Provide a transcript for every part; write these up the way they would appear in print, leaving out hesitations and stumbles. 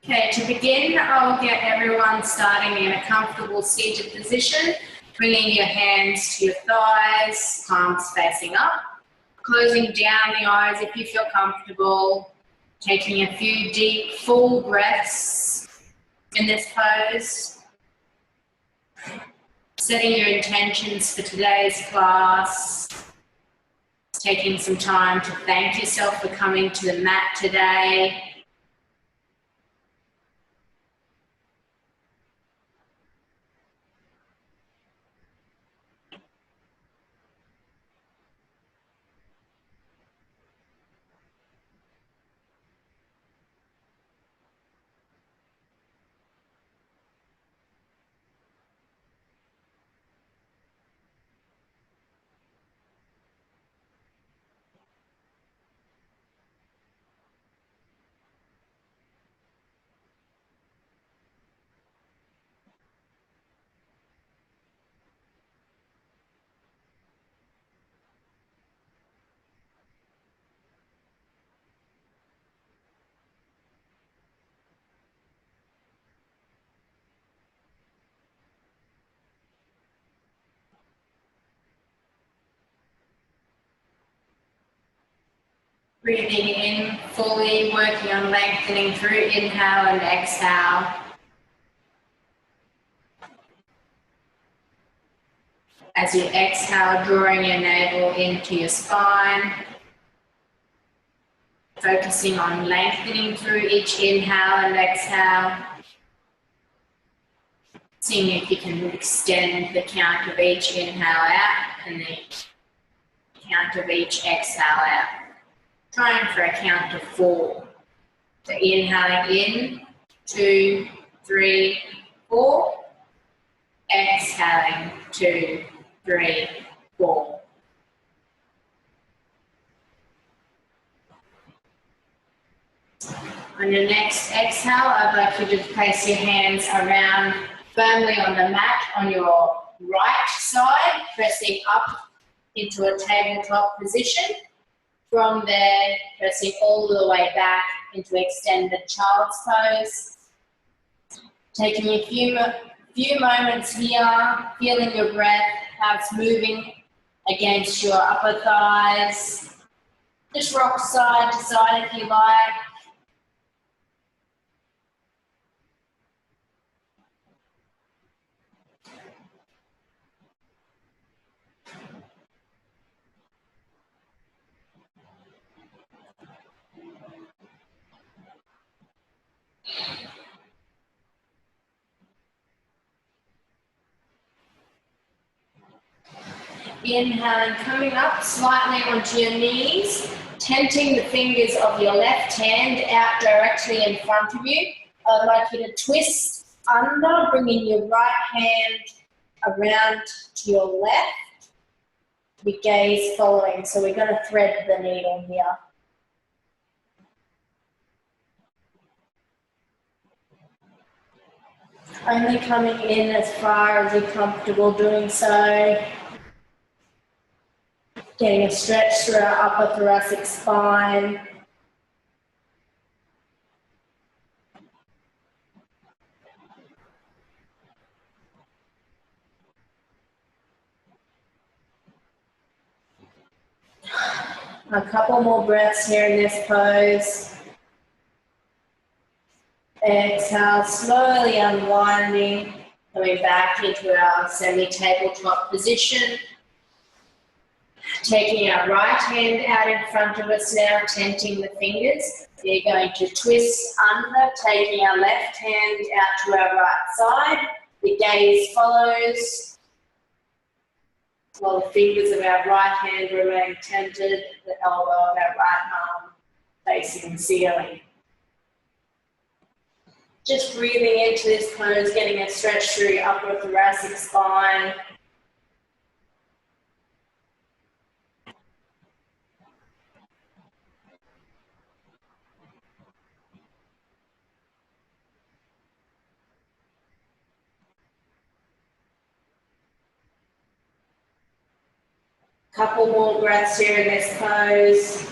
Okay, to begin, I'll get everyone starting in a comfortable seated position, bringing your hands to your thighs, palms facing up, closing down the eyes if you feel comfortable, taking a few deep, full breaths in this pose, setting your intentions for today's class, taking some time to thank yourself for coming to the mat today. Breathing in fully, working on lengthening through inhale and exhale. As you exhale, drawing your navel into your spine, focusing on lengthening through each inhale and exhale. Seeing if you can extend the count of each inhale out and the count of each exhale out. Trying for a count of 4. So inhaling in, 2, 3, 4. Exhaling, 2, 3, 4. On your next exhale, I'd like you to place your hands around firmly on the mat on your right side, pressing up into a tabletop position. From there, pressing all the way back into extended child's pose. Taking a few moments here, feeling your breath, how it's moving against your upper thighs. Just rock side to side if you like. Inhaling, coming up slightly onto your knees, tenting the fingers of your left hand out directly in front of you. I'd like you to twist under, bringing your right hand around to your left, your gaze following. So we're going to thread the needle here. Only coming in as far as you're comfortable doing so. Getting a stretch through our upper thoracic spine. A couple more breaths here in this pose. Exhale, slowly unwinding, coming back into our semi-tabletop position. Taking our right hand out in front of us now, tenting the fingers. We're going to twist under, taking our left hand out to our right side. The gaze follows, while the fingers of our right hand remain tented, the elbow of our right arm facing the ceiling. Just breathing into this pose, getting a stretch through your upper thoracic spine. Couple more breaths here in this pose.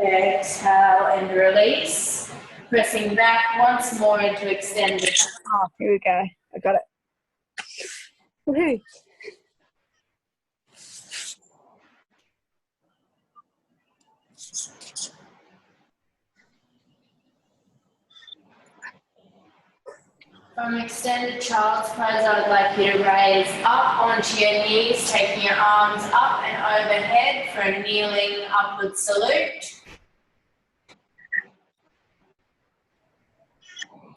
Exhale and release. Pressing back once more into extended. Oh, here we go. I got it. Woohoo. From extended child's pose, I would like you to raise up onto your knees, taking your arms up and overhead for a kneeling upward salute.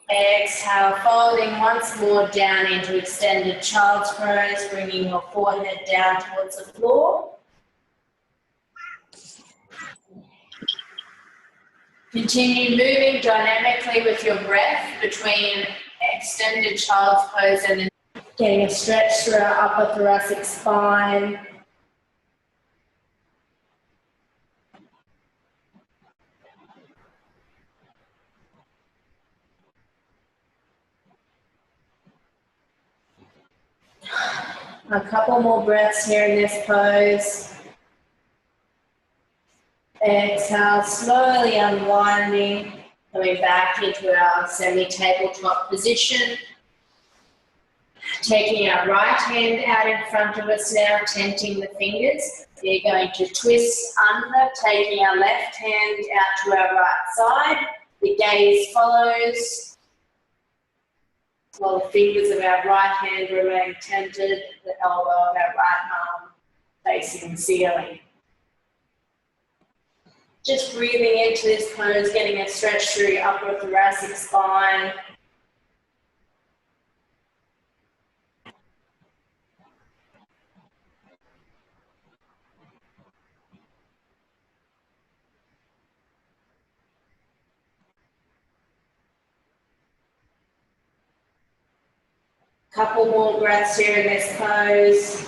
Exhale, folding once more down into extended child's pose, bringing your forehead down towards the floor. Continue moving dynamically with your breath between extended child's pose and then getting a stretch through our upper thoracic spine. A couple more breaths here in this pose. Exhale, slowly unwinding, coming back into our semi-tabletop position. Taking our right hand out in front of us now, tenting the fingers. We're going to twist under, taking our left hand out to our right side. The gaze follows, while the fingers of our right hand remain tented, the elbow of our right arm facing the ceiling. Just breathing into this pose, getting a stretch through your upper thoracic spine. Couple more breaths here in this pose.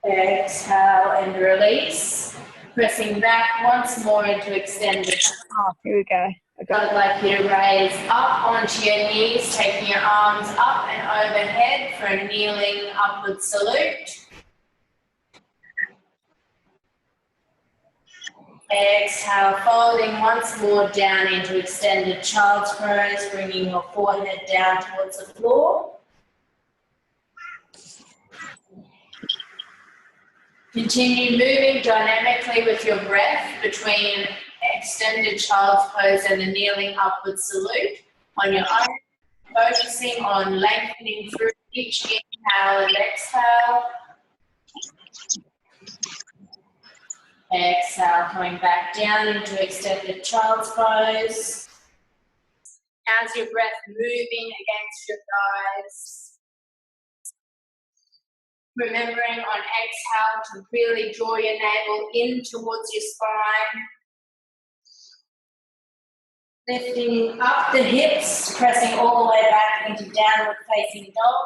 Exhale and release. Pressing back once more into extended. Oh, here we go. I got it. I'd like you to raise up onto your knees, taking your arms up and overhead for a kneeling upward salute. Exhale, folding once more down into extended child's pose, bringing your forehead down towards the floor. Continue moving dynamically with your breath between extended child's pose and the kneeling upward salute on your own, focusing on lengthening through each inhale and exhale. Exhale, coming back down into extended child's pose. How's your breath moving against your thighs? Remembering on exhale to really draw your navel in towards your spine. Lifting up the hips, pressing all the way back into downward facing dog.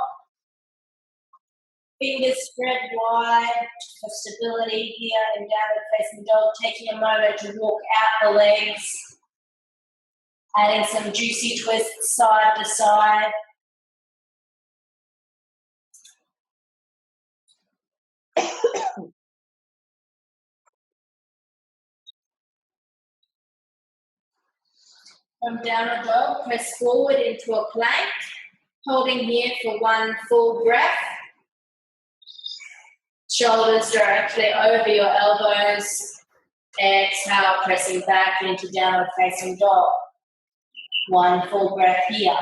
Fingers spread wide for stability here in downward facing dog. Taking a moment to walk out the legs. Adding some juicy twists side to side. From downward dog, press forward into a plank, holding here for one full breath. Shoulders directly over your elbows. Exhale, pressing back into downward facing dog. One full breath here.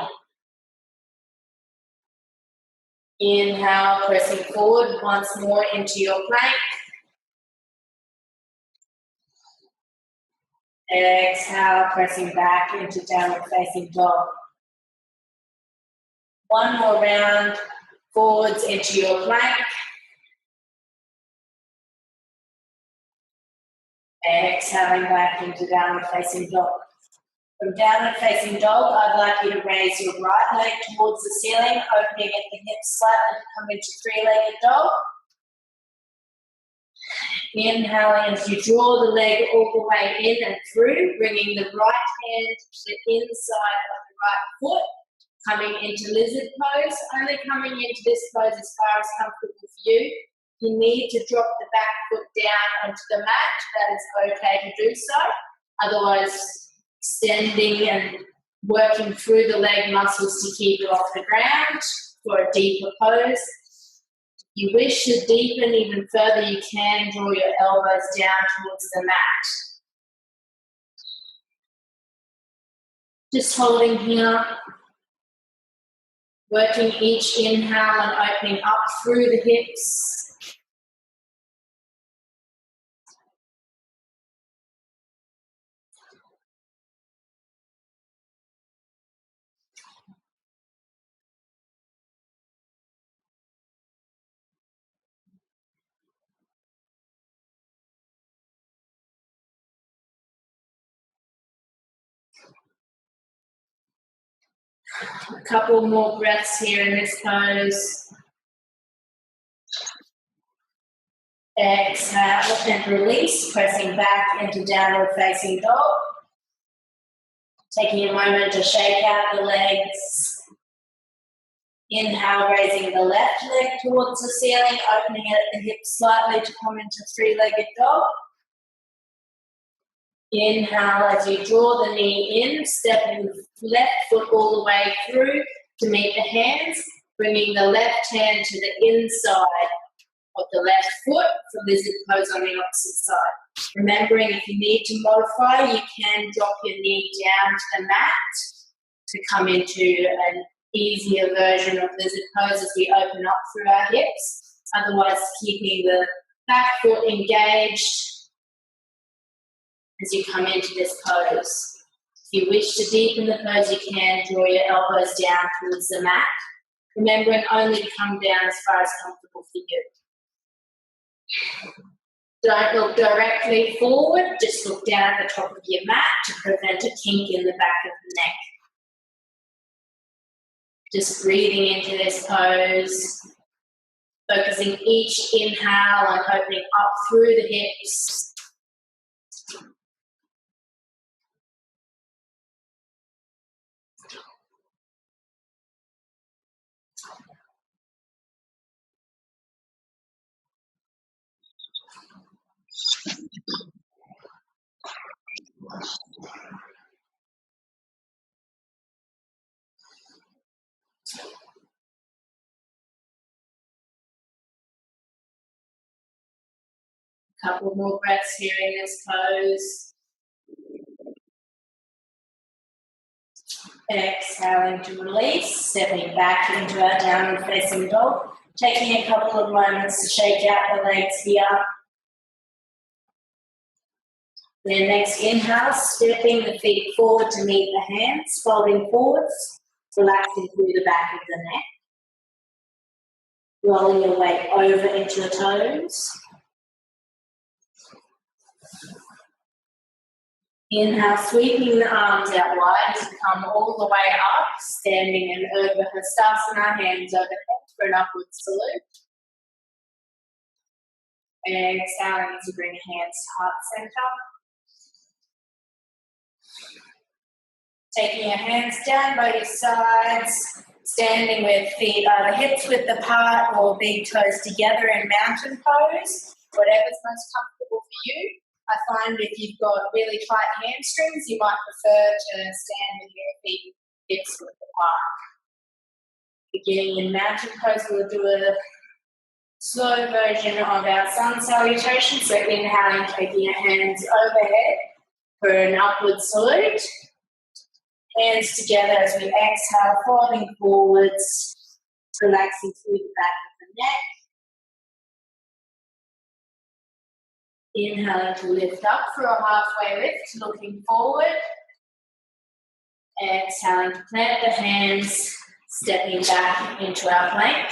Inhale, pressing forward once more into your plank. Exhale, pressing back into downward facing dog. One more round forwards into your plank. Exhaling back into downward facing dog. From downward facing dog, I'd like you to raise your right leg towards the ceiling, opening at the hips slightly to come into three-legged dog. Inhaling as you draw the leg all the way in and through, bringing the right hand to the inside of the right foot, coming into lizard pose, only coming into this pose as far as comfortable for you. You need to drop the back foot down onto the mat. That is okay to do so. Otherwise, extending and working through the leg muscles to keep you off the ground for a deeper pose. If you wish to deepen even further, you can draw your elbows down towards the mat. Just holding here, working each inhale and opening up through the hips. A couple more breaths here in this pose. Exhale and release, pressing back into downward facing dog. Taking a moment to shake out the legs. Inhale, raising the left leg towards the ceiling, opening it at the hips slightly to come into three-legged dog. Inhale as you draw the knee in, stepping the left foot all the way through to meet the hands, bringing the left hand to the inside of the left foot for lizard pose on the opposite side. Remembering if you need to modify, you can drop your knee down to the mat to come into an easier version of lizard pose as we open up through our hips. Otherwise, keeping the back foot engaged as you come into this pose. If you wish to deepen the pose, you can draw your elbows down towards the mat, remembering only to come down as far as comfortable for you. Don't look directly forward, just look down at the top of your mat to prevent a kink in the back of the neck. Just breathing into this pose, focusing each inhale on opening up through the hips. Couple more breaths here in this pose. Exhaling to release, stepping back into our downward facing dog. Taking a couple of moments to shake out the legs here. Then next inhale, stepping the feet forward to meet the hands, folding forwards, relaxing through the back of the neck. Rolling your weight over into the toes. Inhale, sweeping the arms out wide as you come all the way up, standing in Urdhva Hastasana, hands overhead for an upward salute. Exhaling as you bring hands to heart center. Taking your hands down by your sides, standing with feet either hips width apart or big toes together in mountain pose, whatever's most comfortable for you. I find if you've got really tight hamstrings, you might prefer to stand with your feet hips width apart. Beginning in mountain pose, we'll do a slow version of our sun salutation. So inhaling, taking your hands overhead for an upward salute. Hands together as we exhale, folding forwards, relaxing through the back of the neck. Inhaling to lift up for a halfway lift, looking forward. Exhaling to plant the hands, stepping back into our plank.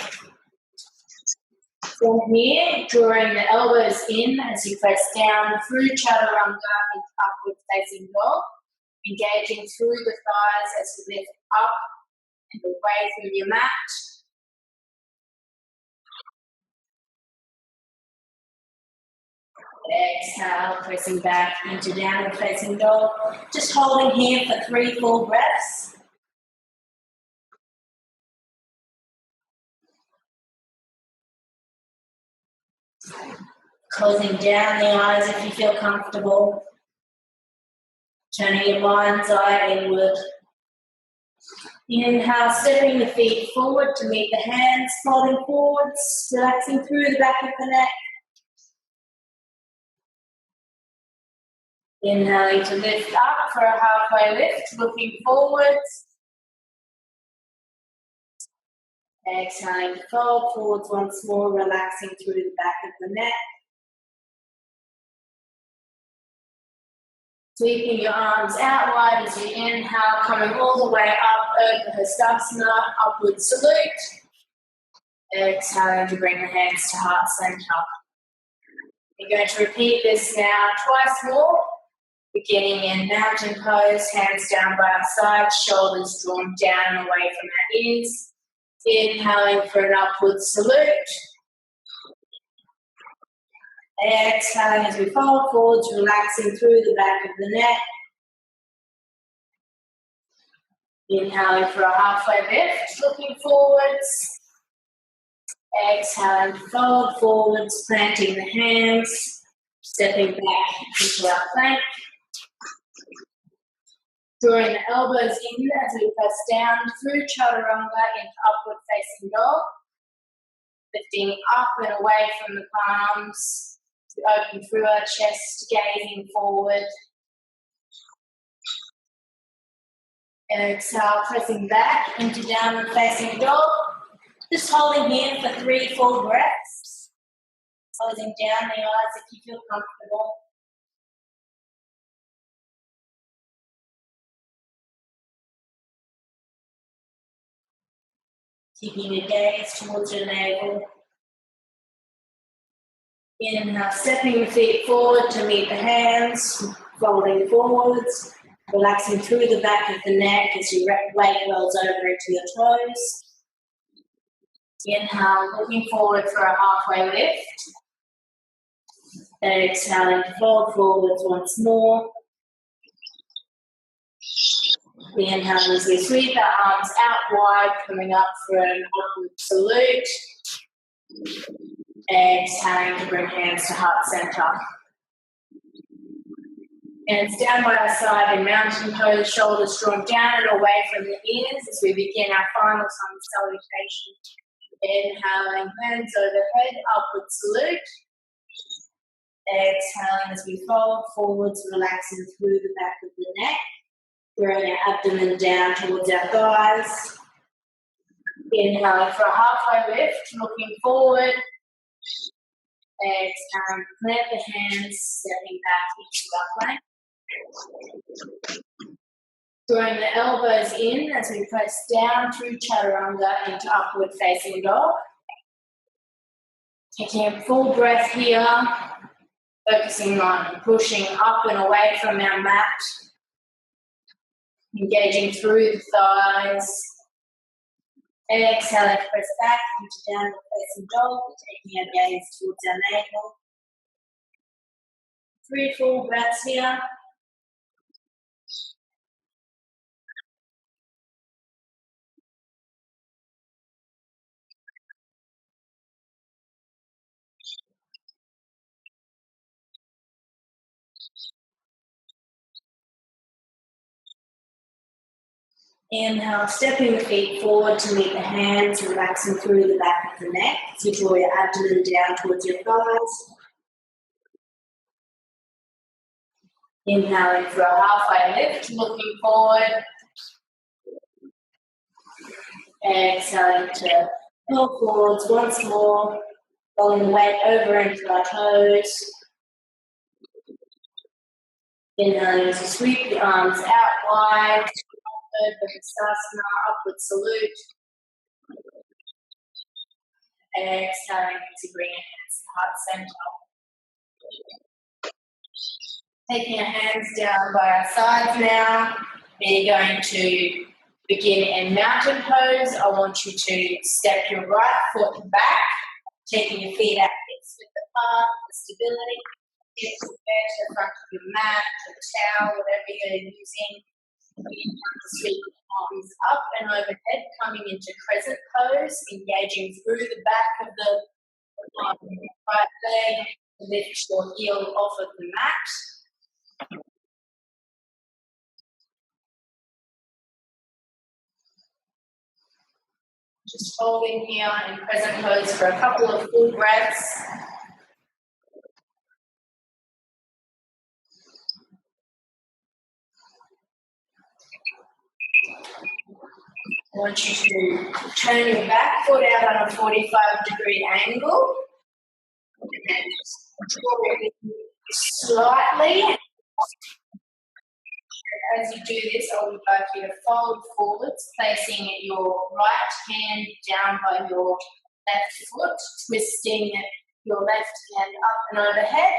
From here, drawing the elbows in as you press down through Chaturanga into upward facing dog. Engaging through the thighs as you lift up and away from your mat. Exhale, pressing back into downward facing dog. Just holding here for 3 full breaths. Closing down the eyes if you feel comfortable. Turning your mind's eye inward. Inhale, stepping the feet forward to meet the hands, folding forwards, relaxing through the back of the neck. Inhaling to lift up for a halfway lift, looking forwards. Exhaling to fold forwards once more, relaxing through the back of the neck. Sweeping your arms out wide as you inhale, coming all the way up, Urdhva Hastasana, upward salute. Exhaling to bring the hands to heart center. You're going to repeat this now twice more, beginning in mountain pose, hands down by our sides, shoulders drawn down and away from our ears. Inhaling for an upward salute. Exhaling as we fold forwards, relaxing through the back of the neck. Inhaling for a halfway lift, looking forwards. Exhaling, fold forwards, planting the hands, stepping back into our plank. Drawing the elbows in as we press down through chaturanga into upward facing dog. Lifting up and away from the palms. We open through our chest, gazing forward. Exhale, pressing back into downward facing dog. Just holding here for 3 full breaths. Closing down the eyes if you feel comfortable. Keeping your gaze towards your navel. Inhale, stepping the feet forward to meet the hands, folding forwards, relaxing through the back of the neck as your weight rolls over into your toes. Inhale, looking forward for a halfway lift. Exhaling, fold forwards once more. Inhaling as we sweep our arms out wide, coming up for an upward salute. Exhaling to bring hands to heart center. Hands down by our side in mountain pose, shoulders drawn down and away from the ears as we begin our final sun salutation. Inhaling, hands overhead, upward salute. Exhaling as we fold forwards, relaxing through the back of the neck. Bring our abdomen down towards our thighs. Inhaling for a halfway lift, looking forward. Exhaling, plant the hands, stepping back into our plank. Drawing the elbows in as we press down through chaturanga into upward facing dog. Taking a full breath here, focusing on pushing up and away from our mat. Engaging through the thighs. Exhale, press back into downward facing dog, taking our gaze towards our navel. 3 full breaths here. Inhale, stepping the feet forward to meet the hands, relaxing through the back of the neck as you draw your abdomen down towards your thighs. Inhaling for a halfway lift, looking forward. Exhaling to pull forwards once more, rolling the weight over into our toes. Inhaling as you sweep the arms out wide. Urdhva Hastasana, upward salute. Exhaling to bring your hands to heart center. Taking your hands down by our sides now. We're going to begin in mountain pose. I want you to step your right foot back, taking your feet out hips with the palm for stability. Hips to the front of your mat, your towel, whatever you're using. Sweep the arms up and overhead, coming into crescent pose, engaging through the back of the right leg, Lift your heel off of the mat. Just holding here in present pose for a couple of full breaths. I want you to turn your back foot out on a 45-degree angle and draw it slightly. As you do this, I would like you to fold forwards, placing your right hand down by your left foot, twisting your left hand up and overhead.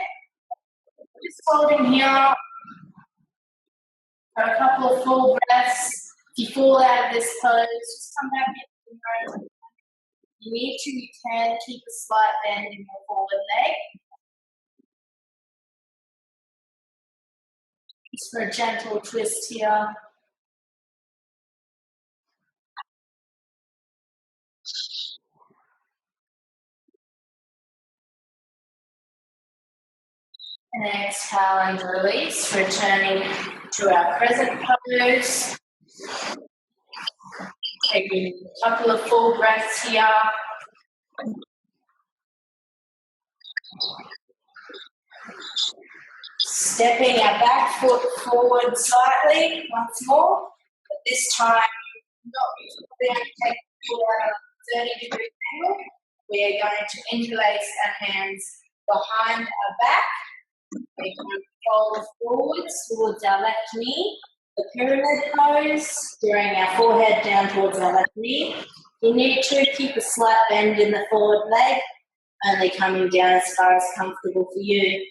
Just holding here for a couple of full breaths. If you fall out of this pose, just come back into the room. You need to, you can keep a slight bend in your forward leg. Just for a gentle twist here. And exhale and release, returning to our present pose. Taking a couple of full breaths here. Stepping our back foot forward slightly once more. But this time, we're going to take the foot out of a 30-degree angle. We are going to interlace our hands behind our back. We can fold forwards towards our left knee. The pyramid pose, drawing our forehead down towards our left knee. You need to keep a slight bend in the forward leg, only coming down as far as comfortable for you.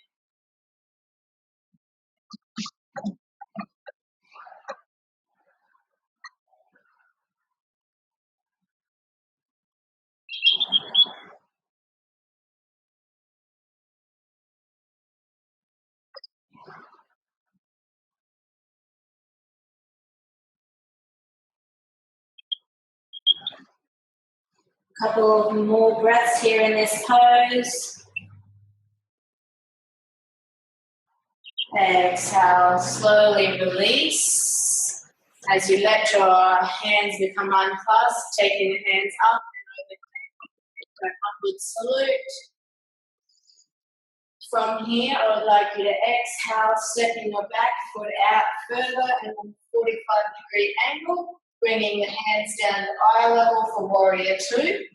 Couple of more breaths here in this pose. Exhale, slowly release. As you let your hands become unclasped, taking the hands up and over, an upward salute. From here, I would like you to exhale, stepping your back foot out further and on a 45-degree angle, bringing the hands down to eye level for warrior two.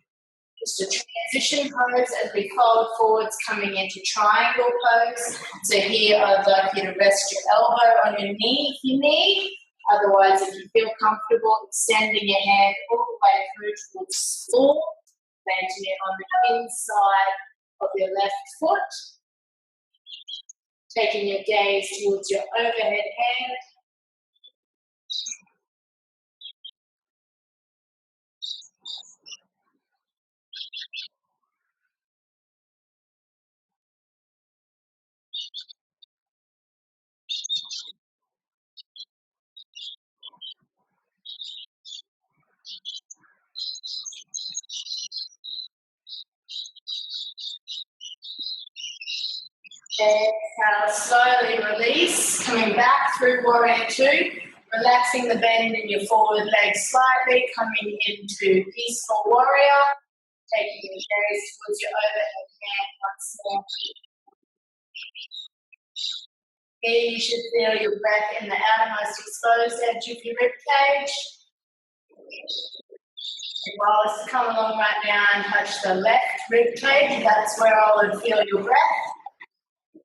Just a transition pose as we fold forwards, coming into triangle pose. So here I'd like you to rest your elbow on your knee if you need. Otherwise, if you feel comfortable, extending your hand all the way through towards the floor, planting it on the inside of your left foot. Taking your gaze towards your overhead hand. Exhale, slowly release, coming back through warrior two, relaxing the bend in your forward leg slightly, coming into peaceful warrior, taking your gaze towards your overhead hand once more. Here you should feel your breath in the outermost exposed edge of your rib cage. While this is coming along right now and touch the left rib cage, that's where I would feel your breath.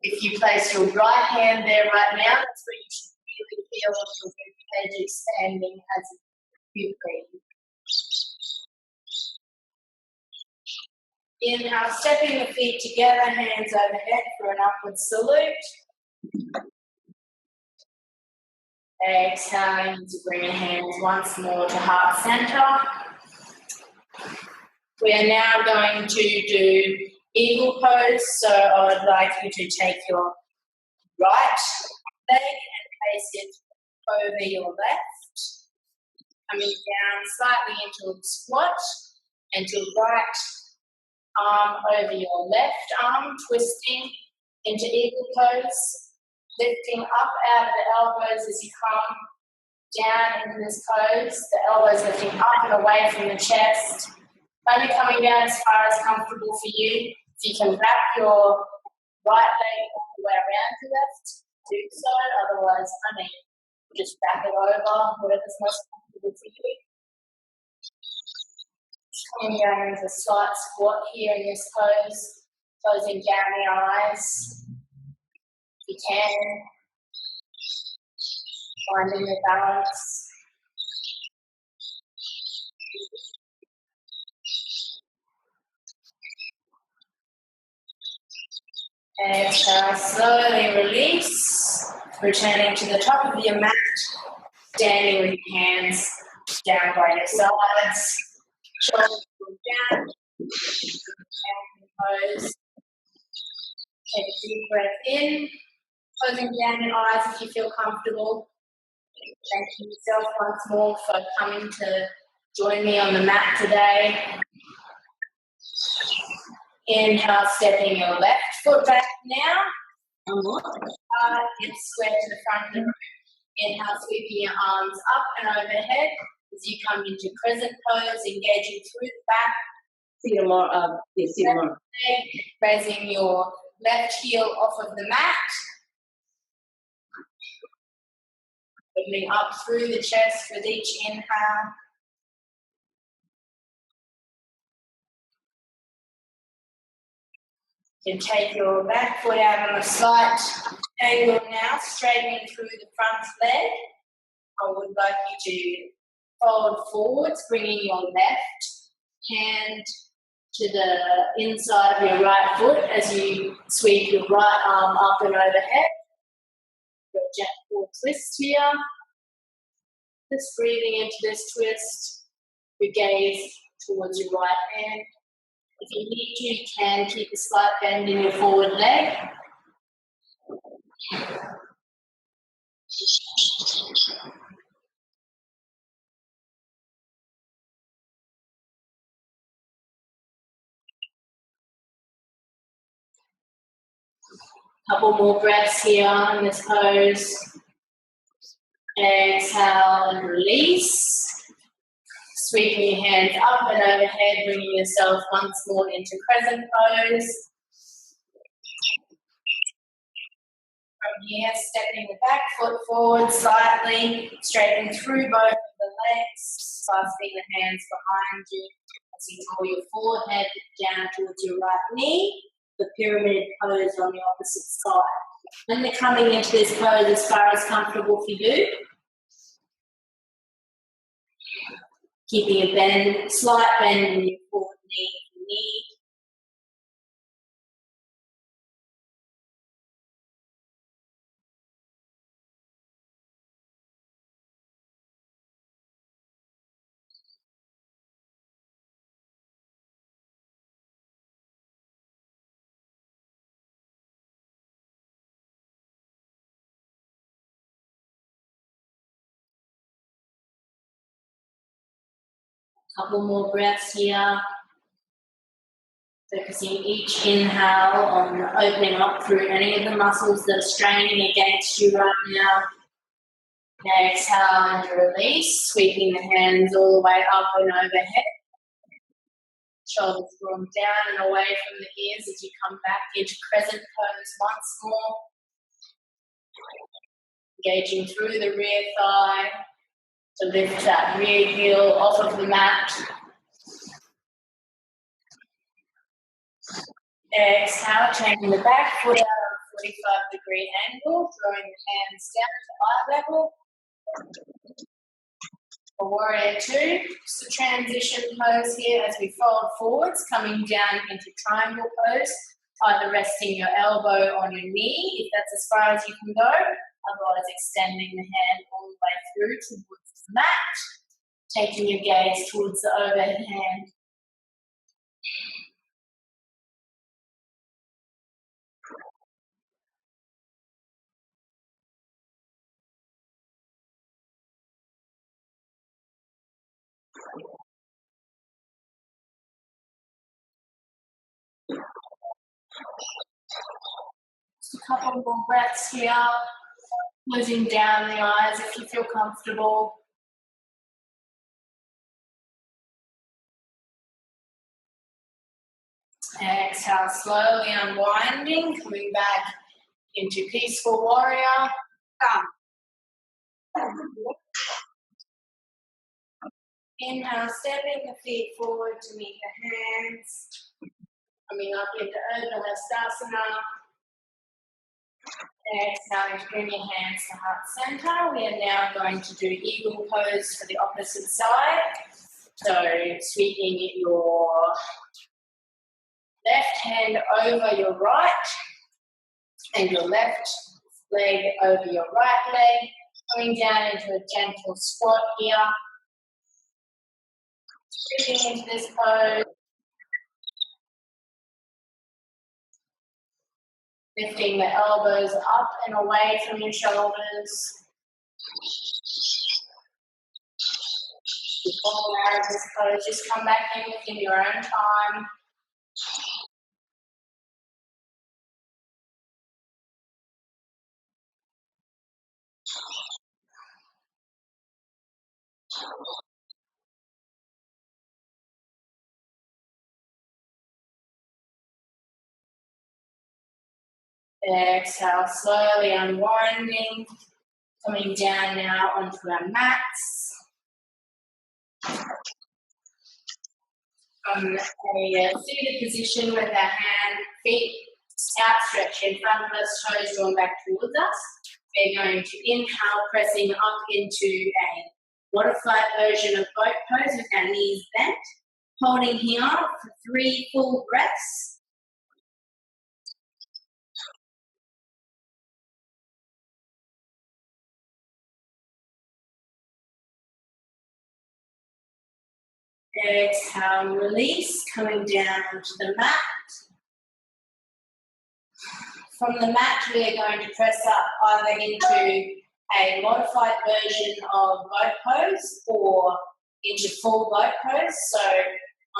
If you place your right hand there right now, that's where you should really feel your rib cage expanding as you breathe. Inhale, stepping the feet together, hands overhead for an upward salute. Exhaling to bring your hands once more to heart center. We are now going to do eagle pose, so I would like you to take your right leg and place it over your left, coming down slightly into a squat, and your right arm over your left arm, twisting into eagle pose, lifting up out of the elbows as you come down into this pose, the elbows lifting up and away from the chest, only coming down as far as comfortable for you. If you can wrap your right leg all the way around to left, do so, otherwise, just wrap it over, whatever's most comfortable for you. Coming down into a slight squat here in this pose, closing down the eyes. If you can, finding the balance. Exhale, slowly release, returning to the top of your mat, standing with your hands down by your sides, shoulders down, pose. Take a deep breath in, closing down your eyes if you feel comfortable. Thanking yourself once more for coming to join me on the mat today. Inhale, stepping your left foot back now. Get square to the front of the room. Inhale, sweeping your arms up and overhead as you come into crescent pose, engaging through the back. See you tomorrow. See you tomorrow. Raising your left heel off of the mat. Opening up through the chest with each inhale. You can take your back foot out on a slight angle now, straightening through the front leg. I would like you to fold forwards, bringing your left hand to the inside of your right foot as you sweep your right arm up and overhead. Do a gentle twist here. Just breathing into this twist. Your gaze towards your right hand. If you need to, you can keep a slight bend in your forward leg. Couple more breaths here in this pose. Exhale and release. Sweeping your hands up and overhead, bringing yourself once more into crescent pose. From here, stepping the back foot forward slightly, straightening through both of the legs, clasping the hands behind you as you draw your forehead down towards your right knee, the pyramid pose on the opposite side. When you're coming into this pose as far as comfortable for you, keeping a bend, slight bend in your forward knee if you need. Couple more breaths here. Focusing each inhale on opening up through any of the muscles that are straining against you right now. Exhale and release, sweeping the hands all the way up and overhead. Shoulders drawn down and away from the ears as you come back into crescent pose once more. Engaging through the rear thigh to lift that rear heel off of the mat. Exhale, changing the back foot out on a 45-degree angle, drawing the hands down to eye level. For warrior two, just a transition pose here as we fold forwards, coming down into triangle pose, either resting your elbow on your knee, if that's as far as you can go, otherwise extending the hand all the way through towards the mat, taking your gaze towards the overhead hand. Just a couple more breaths here. Closing down the eyes if you feel comfortable. Exhale, slowly unwinding, coming back into peaceful warrior. Come. Inhale, stepping the feet forward to meet the hands. Coming up into Urdhva Hastasana. Exhaling to bring your hands to heart center. We are now going to do eagle pose for the opposite side. So sweeping your left hand over your right and your left leg over your right leg. Coming down into a gentle squat here. Breathing into this pose. Lifting the elbows up and away from your shoulders. Before we are in this pose, just come back in within your own time. Exhale, slowly unwinding. Coming down now onto our mats. From a seated position with our feet outstretched in front of us, toes drawn back towards us. We're going to inhale, pressing up into a modified version of boat pose with our knees bent. Holding here for 3 full breaths. Exhale, release, coming down onto the mat. From the mat, we are going to press up either into a modified version of boat pose or into full boat pose. So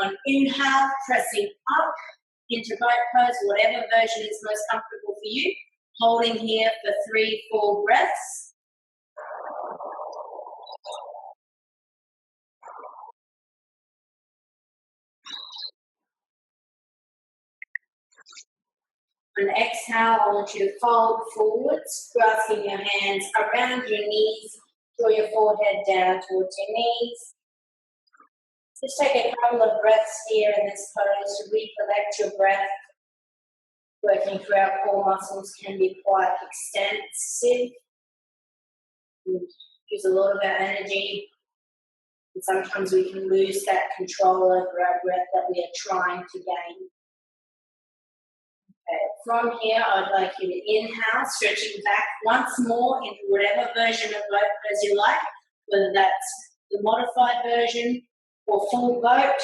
on inhale, pressing up into boat pose, whatever version is most comfortable for you. Holding here for 3 full breaths. On exhale, I want you to fold forwards, grasping your hands around your knees, draw your forehead down towards your knees. Just take a couple of breaths here in this pose to recollect your breath. Working through our core muscles can be quite extensive. We use a lot of our energy, and sometimes we can lose that control over our breath that we are trying to gain. Okay. From here, I'd like you to inhale, stretching back once more into whatever version of boat pose you like, whether that's the modified version or full boat.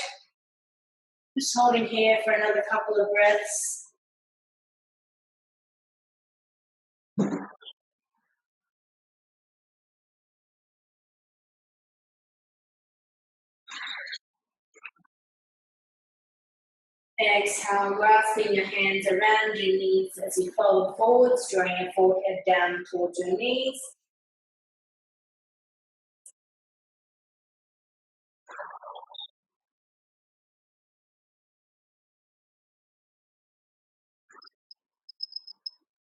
Just holding here for another couple of breaths. Exhale, grasping your hands around your knees as you fold forwards, drawing your forehead down towards your knees.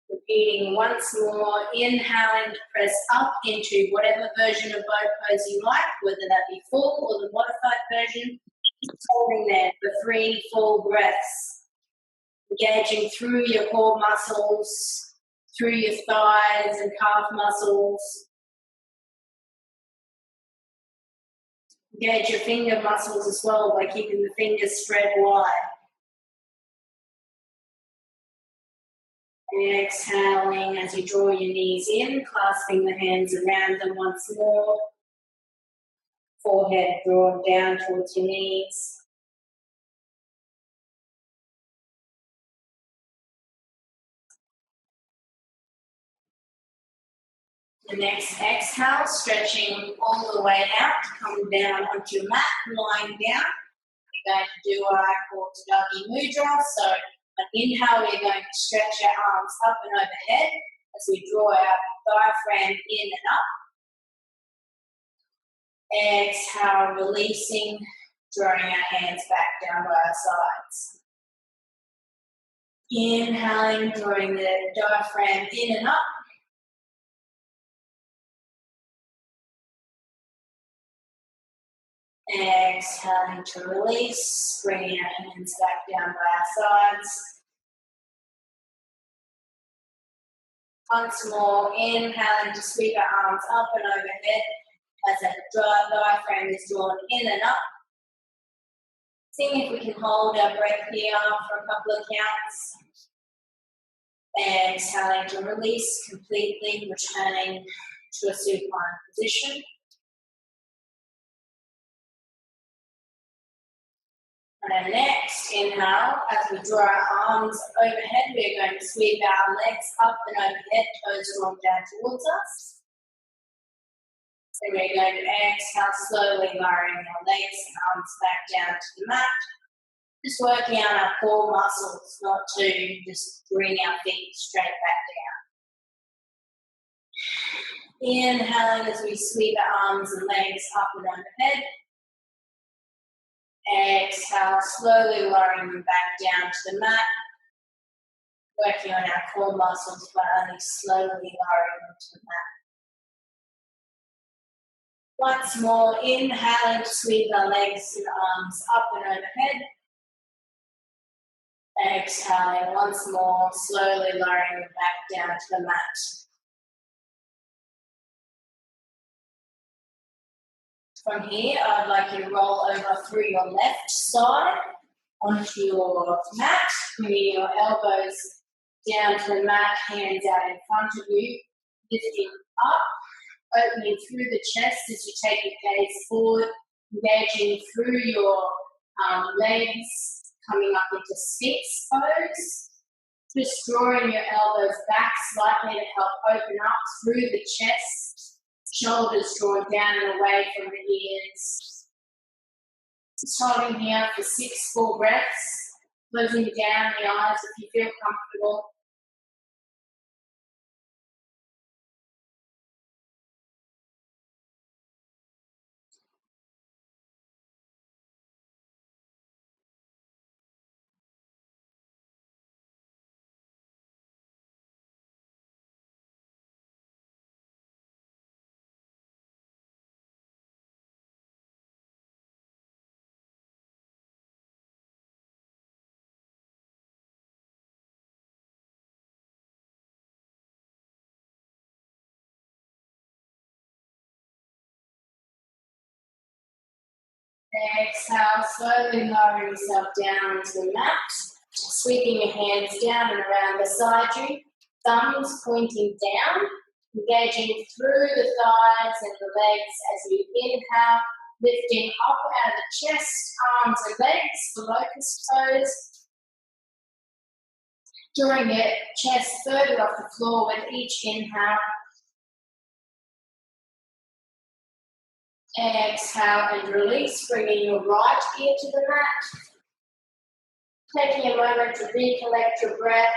Repeating once more, inhaling to press up into whatever version of boat pose you like, whether that be full or the modified version. Just holding there for 3 full breaths. Engaging through your core muscles, through your thighs and calf muscles. Engage your finger muscles as well by keeping the fingers spread wide. And exhaling as you draw your knees in, clasping the hands around them once more. Forehead drawn down towards your knees. The next exhale, stretching all the way out, come down onto your mat, lying down. We're going to do what I call Tadaki Mudra. So On inhale, we're going to stretch our arms up and overhead as we draw our diaphragm in and up. Exhale, releasing, drawing our hands back down by our sides. Inhaling, drawing the diaphragm in and up. Exhaling to release, bringing our hands back down by our sides. Once more, inhaling to sweep our arms up and overhead as that diaphragm is drawn in and up. Seeing if we can hold our breath here for a couple of counts. Exhaling to release completely, returning to a supine position. And next, inhale, as we draw our arms overhead, we're going to sweep our legs up and overhead, toes drawn down towards us. Then we're going to exhale, slowly lowering our legs and arms back down to the mat. Just working on our core muscles, not to just bring our feet straight back down. Inhaling as we sweep our arms and legs up and overhead. Exhale, slowly lowering them back down to the mat. Working on our core muscles, but only slowly lowering them to the mat. Once more, inhaling to sweep our legs and arms up and overhead. Exhaling once more, slowly lowering them back down to the mat. From here, I'd like you to roll over through your left side onto your mat, bringing your elbows down to the mat, hands out in front of you, lifting up, opening through the chest as you take your gaze forward, engaging through your legs, coming up into Sphinx pose. Just drawing your elbows back slightly to help open up through the chest. Shoulders drawn down and away from the ears. Just holding here for 6 full breaths. Closing down the eyes if you feel comfortable. Exhale, slowly lowering yourself down into the mat, sweeping your hands down and around beside you, thumbs pointing down, engaging through the thighs and the legs as you inhale, lifting up out of the chest, arms and legs for locust pose. Drawing your chest further off the floor with each inhale. Exhale and release, bringing your right ear to the mat. Taking a moment to recollect your breath.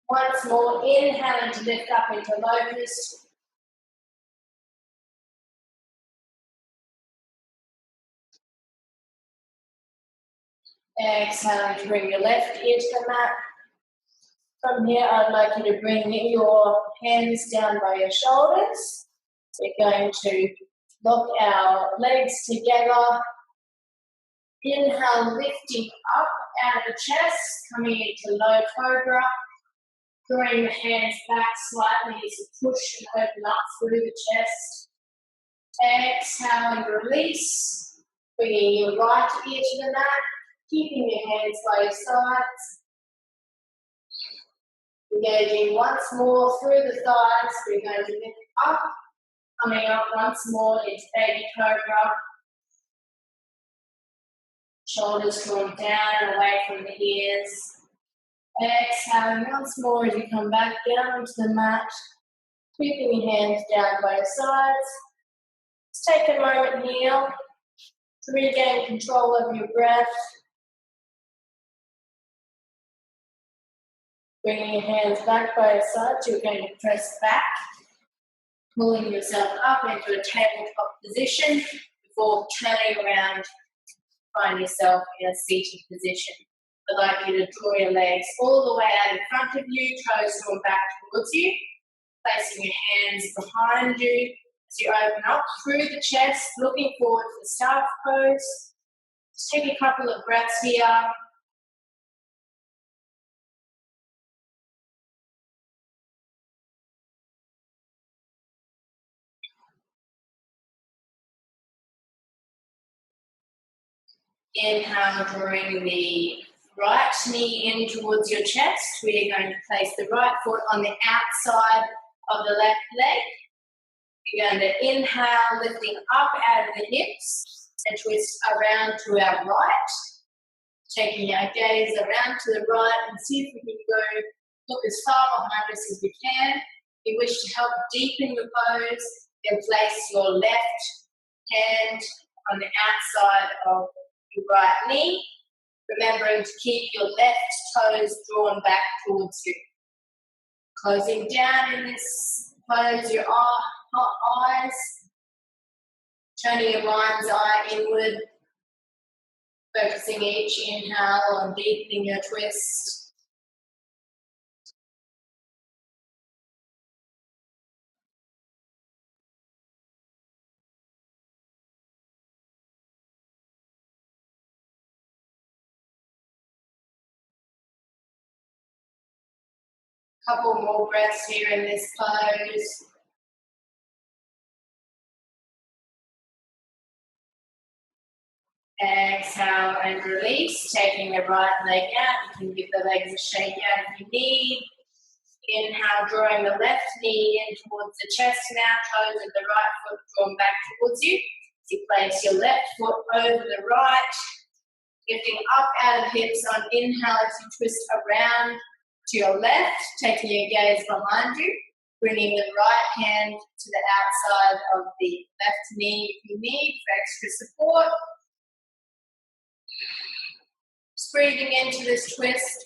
Once more, inhaling to lift up into locust. Exhaling to bring your left ear to the mat. From here, I'd like you to bring your hands down by your shoulders. We're going to lock our legs together. Inhale, lifting up out of the chest, coming into low cobra. Drawing the hands back slightly as you push and open up through the chest. Exhale and release. Bringing your right ear to the mat, keeping your hands by your sides. Engaging once more through the thighs. We're going to lift up, coming up once more into baby cobra. Shoulders drawn down and away from the ears. Exhaling once more as you come back down to the mat. Keeping your hands down by your sides. Just take a moment here to regain control of your breath. Bringing your hands back by your sides, you're going to press back, pulling yourself up into a tabletop position before turning around, find yourself in a seated position. I'd like you to draw your legs all the way out in front of you, toes drawn back towards you, placing your hands behind you as you open up through the chest, looking forward to the start pose. Just take a couple of breaths here. Inhale, drawing the right knee in towards your chest. We are going to place the right foot on the outside of the left leg. We're going to inhale, lifting up out of the hips and twist around to our right. Taking our gaze around to the right and see if we can go look as far behind us as we can. If you wish to help deepen the pose, then place your left hand on the outside of your right knee, remembering to keep your left toes drawn back towards you. Closing down in this pose, your eyes, turning your mind's eye inward, focusing each inhale on deepening your twist. Couple more breaths here in this pose. Exhale and release, taking the right leg out. You can give the legs a shake out if you need. Inhale, drawing the left knee in towards the chest now, toes of the right foot drawn back towards you. As you place your left foot over the right, lifting up out of hips on inhale as you twist around to your left, taking your gaze behind you, bringing the right hand to the outside of the left knee if you need for extra support. Just breathing into this twist,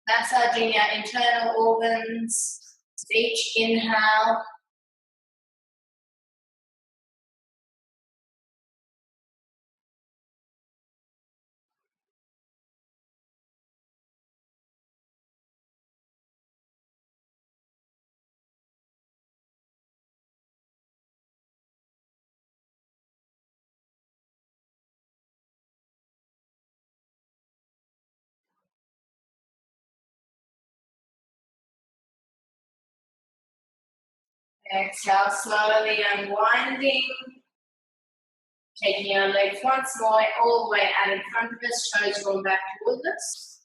massaging our internal organs. Each inhale. Exhale, slowly unwinding. Taking our legs once more all the way out in front of us, toes drawn back towards us.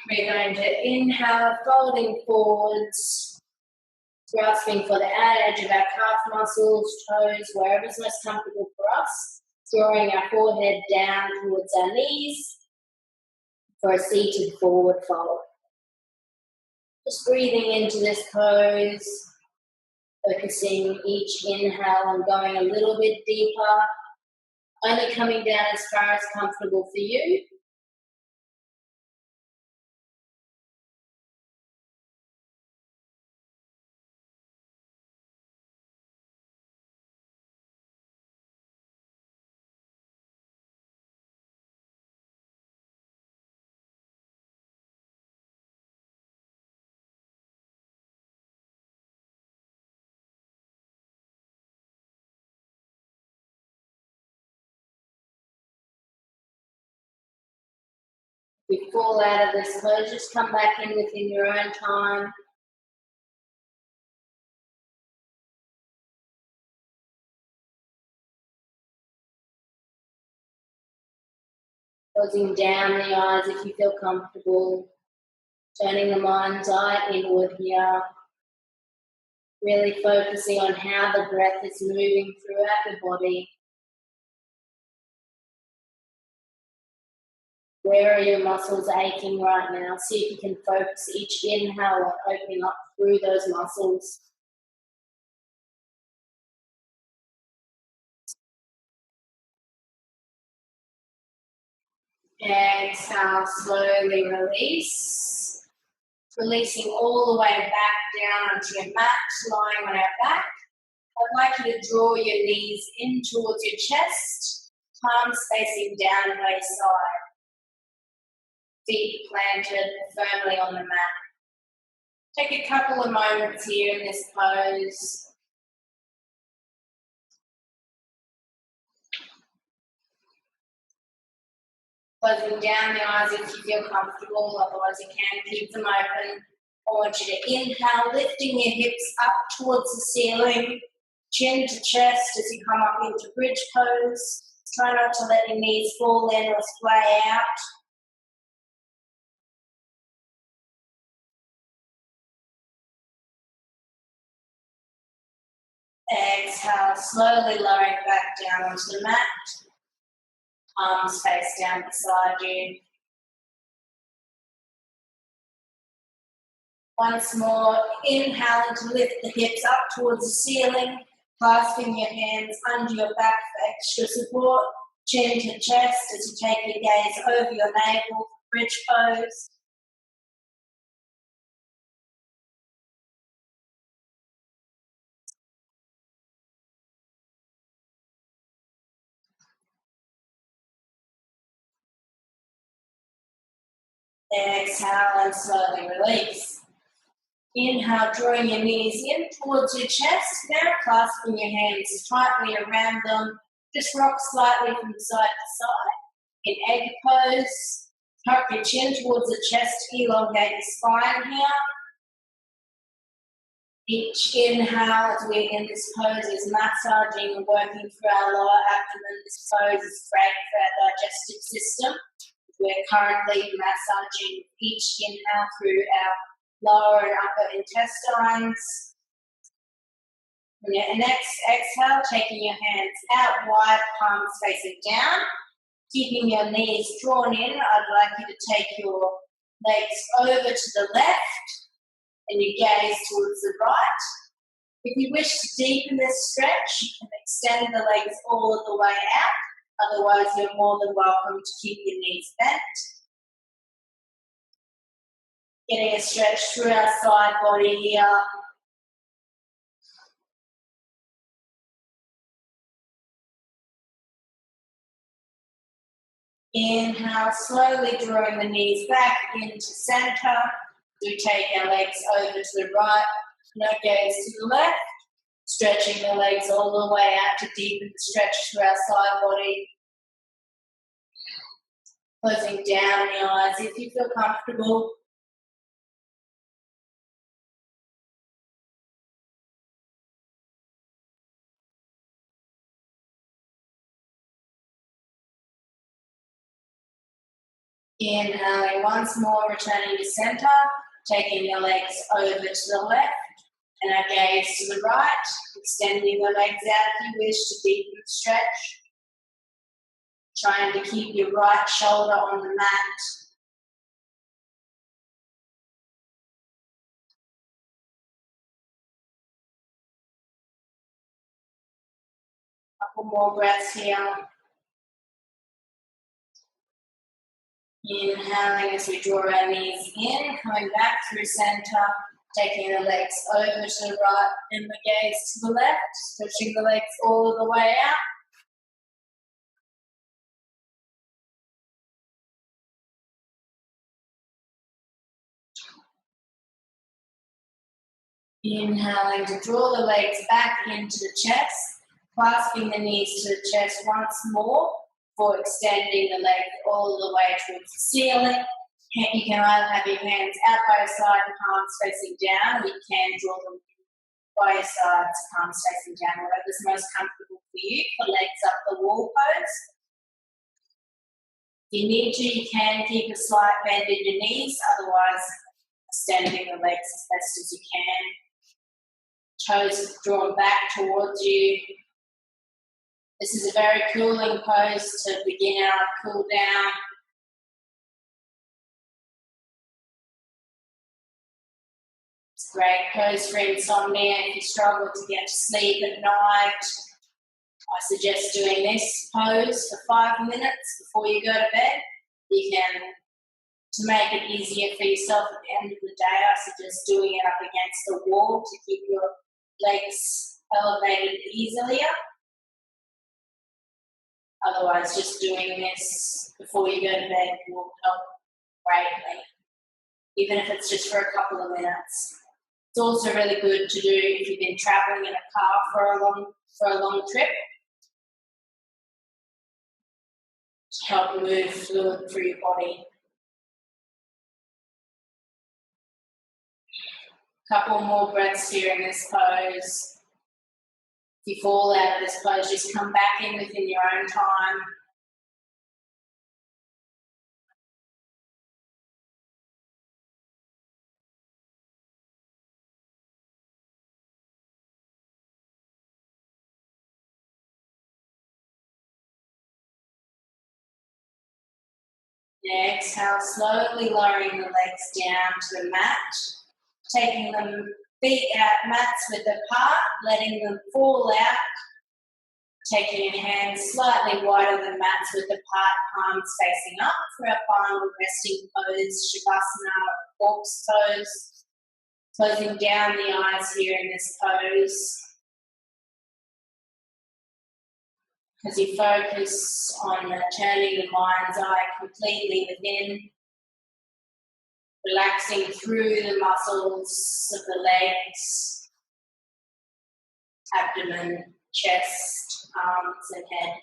We're going to inhale, folding forwards, grasping for the outer edge of our calf muscles, toes, wherever's most comfortable for us. Drawing our forehead down towards our knees for a seated forward fold. Just breathing into this pose, focusing each inhale on going a little bit deeper, only coming down as far as comfortable for you. If you fall out of this pose, just come back in within your own time. Closing down the eyes if you feel comfortable. Turning the mind's eye inward here. Really focusing on how the breath is moving throughout the body. Where are your muscles aching right now? See if you can focus each inhale on opening up through those muscles. Exhale, slowly release. Releasing all the way back down onto your mat, lying on our back. I'd like you to draw your knees in towards your chest, palms facing down by your side. Feet planted firmly on the mat. Take a couple of moments here in this pose. Closing down the eyes if you feel comfortable, otherwise you can keep them open. I want you to inhale, lifting your hips up towards the ceiling, chin to chest as you come up into bridge pose. Try not to let your knees fall in or splay out. Exhale, slowly lowering back down onto the mat. Arms face down beside you. Once more, inhaling to lift the hips up towards the ceiling, clasping your hands under your back for extra support, chin to chest as you take your gaze over your navel for bridge pose. Exhale and slowly release. Inhale, drawing your knees in towards your chest. Now clasping your hands tightly around them. Just rock slightly from side to side. In egg pose, tuck your chin towards the chest, elongate the spine here. Each inhale as we're in this pose is massaging and working through our lower abdomen. This pose is great for our digestive system. We're currently massaging each inhale through our lower and upper intestines. And next exhale, taking your hands out wide, palms facing down. Keeping your knees drawn in, I'd like you to take your legs over to the left and your gaze towards the right. If you wish to deepen this stretch, you can extend the legs all of the way out. Otherwise, you're more than welcome to keep your knees bent. Getting a stretch through our side body here. Inhale, slowly drawing the knees back into center. We take our legs over to the right, no gaze to the left. Stretching the legs all the way out to deepen the stretch through our side body. Closing down the eyes if you feel comfortable. Inhaling once more, returning to center, taking your legs over to the left and our gaze to the right, extending the legs out if you wish to deepen the stretch. Trying to keep your right shoulder on the mat. Couple more breaths here. Inhaling as we draw our knees in, coming back through center, taking the legs over to the right and the gaze to the left, stretching the legs all the way out. Inhaling to draw the legs back into the chest, clasping the knees to the chest once more for extending the legs all the way towards the ceiling. You can either have your hands out by your side and palms facing down, or you can draw them by your sides, palms facing down, whatever's most comfortable for you, for legs up the wall pose. If you need to, you can keep a slight bend in your knees, otherwise extending the legs as best as you can. Toes drawn back towards you. This is a very cooling pose to begin our cool down. It's a great pose for insomnia. If you struggle to get to sleep at night, I suggest doing this pose for 5 minutes before you go to bed. You can To make it easier for yourself at the end of the day, I suggest doing it up against the wall to keep your legs elevated easily. Otherwise, just doing this before you go to bed will help greatly, even if it's just for a couple of minutes. It's also really good to do if you've been traveling in a car for a long trip, to help move fluid through your body. Couple more breaths here in this pose. If you fall out of this pose, just come back in within your own time. Exhale, slowly lowering the legs down to the mat, taking them feet out, mats width apart, letting them fall out, taking your hands slightly wider than mats width apart, palms facing up for our final resting pose, Shavasana or corpse pose. Closing down the eyes here in this pose. As you focus on turning the mind's eye completely within, relaxing through the muscles of the legs, abdomen, chest, arms and head.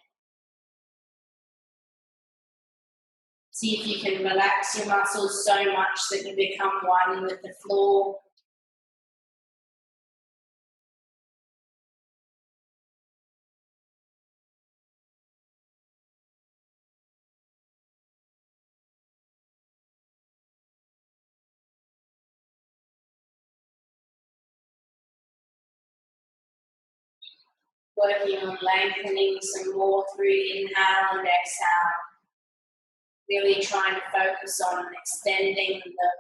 See if you can relax your muscles so much that you become one with the floor. Working on lengthening some more through inhale and exhale. Really trying to focus on extending the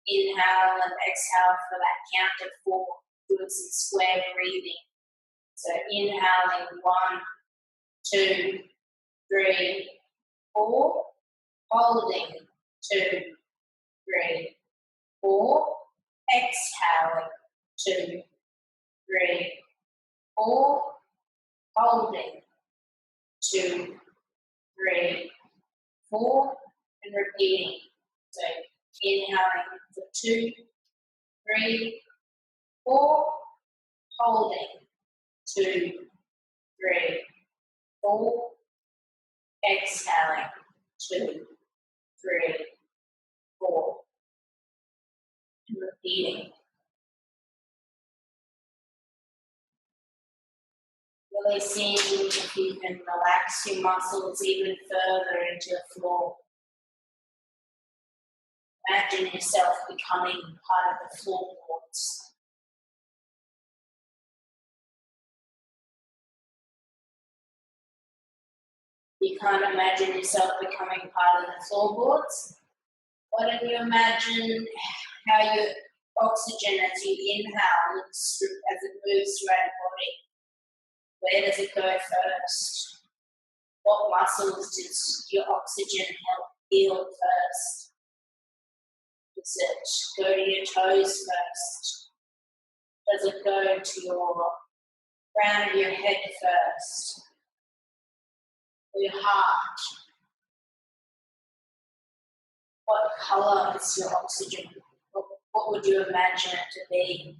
inhale and exhale for that count of 4. Doing some square breathing. So inhaling 1, 2, 3, 4. Holding 2, 3, 4. Exhaling 2, 3, 4. Holding 2, 3, 4, and repeating. So inhaling for 2, 3, 4, holding 2, 3, 4, exhaling 2, 3, 4, and repeating. Really seeing if you can relax your muscles even further into the floor. Imagine yourself becoming part of the floorboards. You can't imagine yourself becoming part of the floorboards. Why don't you imagine how your oxygen as you inhale looks as it moves throughout your body? Where does it go first? What muscles does your oxygen help heal first? Does it go to your toes first? Does it go to your crown of your head first? Or your heart? What colour is your oxygen? What would you imagine it to be?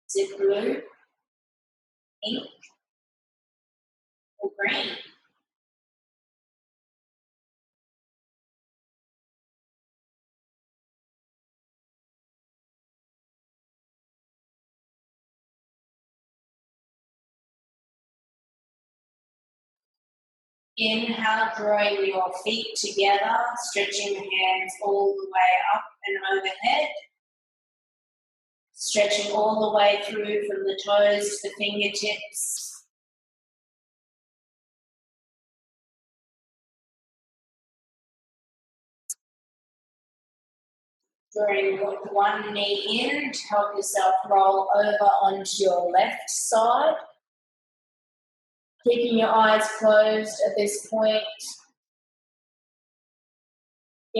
Is it blue, pink, or green? Inhale, drawing your feet together, stretching the hands all the way up and overhead. Stretching all the way through from the toes to the fingertips. Drawing one knee in to help yourself roll over onto your left side. Keeping your eyes closed at this point.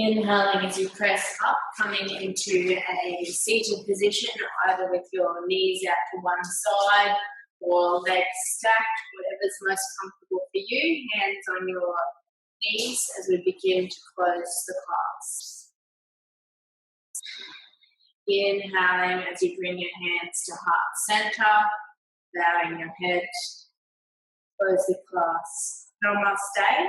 Inhaling as you press up, coming into a seated position, either with your knees out to one side or legs stacked, whatever's most comfortable for you. Hands on your knees as we begin to close the class. Inhaling as you bring your hands to heart center, bowing your head, close the class. Namaste.